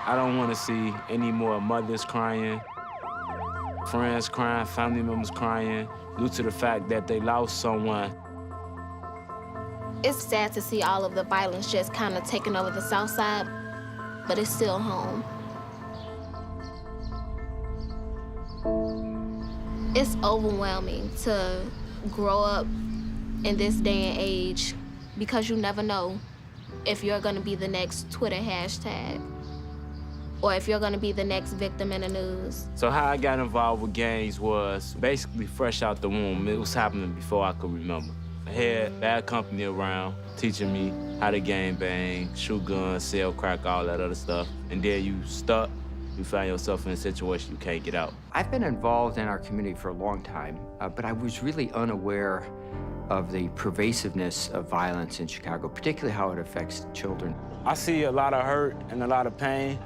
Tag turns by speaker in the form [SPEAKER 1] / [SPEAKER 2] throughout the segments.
[SPEAKER 1] I don't want to see any more mothers crying, friends crying, family members crying, due to the fact that they lost someone.
[SPEAKER 2] It's sad to see all of the violence just kind of taking over the South Side, but it's still home. It's overwhelming to grow up in this day and age because you never know if you're gonna be the next Twitter hashtag or if you're gonna be the next victim in the news.
[SPEAKER 1] So how I got involved with gangs was basically fresh out the womb. It was happening before I could remember. I had bad company around teaching me how to gang bang, shoot guns, sell crack, all that other stuff. And then you stuck, you find yourself in a situation you can't get out.
[SPEAKER 3] I've been involved in our community for a long time, but I was really unaware of the pervasiveness of violence in Chicago, particularly how it affects children.
[SPEAKER 1] I see a lot of hurt and a lot of pain,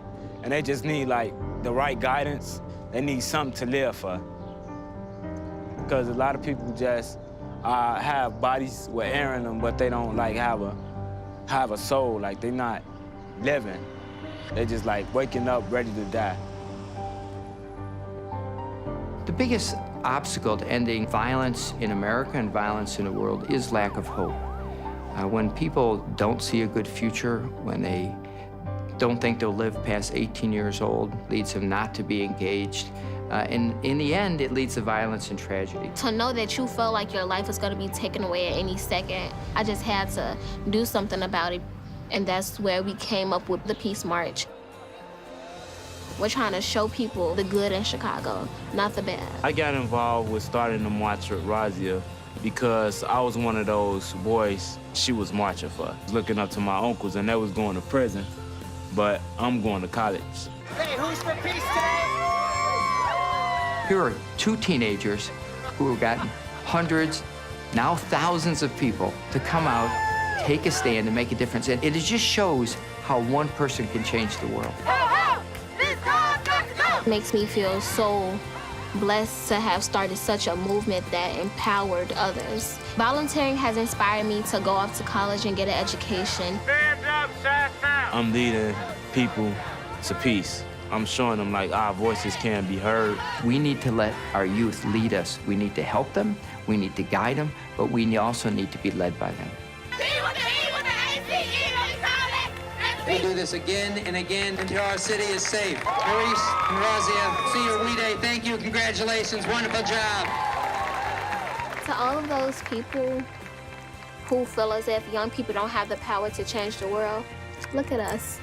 [SPEAKER 1] and they just need, like, the right guidance. They need something to live for. Because a lot of people just have bodies with air in them, but they don't, like, have a soul. Like, they're not living. They're just, like, waking up ready to die.
[SPEAKER 3] The biggest obstacle to ending violence in America and violence in the world is lack of hope. When people don't see a good future, when they don't think they'll live past 18 years old, leads them not to be engaged. And in the end, it leads to violence and tragedy.
[SPEAKER 2] To know that you felt like your life was gonna be taken away at any second, I just had to do something about it. And that's where we came up with the Peace March. We're trying to show people the good in Chicago, not the bad.
[SPEAKER 1] I got involved with starting the march with Razia because I was one of those boys she was marching for. Looking up to my uncles, and they was going to prison, but I'm going to college.
[SPEAKER 4] Hey, who's for peace today?
[SPEAKER 3] Here are two teenagers who have gotten hundreds, now thousands of people to come out, take a stand, and make a difference. And it just shows how one person can change the world.
[SPEAKER 2] It makes me feel so blessed to have started such a movement that empowered others. Volunteering has inspired me to go off to college and get an education.
[SPEAKER 4] Stand up, Shasta!
[SPEAKER 1] I'm leading people to peace. I'm showing them, like, our voices can be heard.
[SPEAKER 3] We need to let our youth lead us. We need to help them, we need to guide them, but we also need to be led by them.
[SPEAKER 5] We'll do this again and again until our city is safe. Maurice and Razia, Senior We Day, thank you, congratulations, wonderful job.
[SPEAKER 2] To all of those people who feel as if young people don't have the power to change the world, look at us.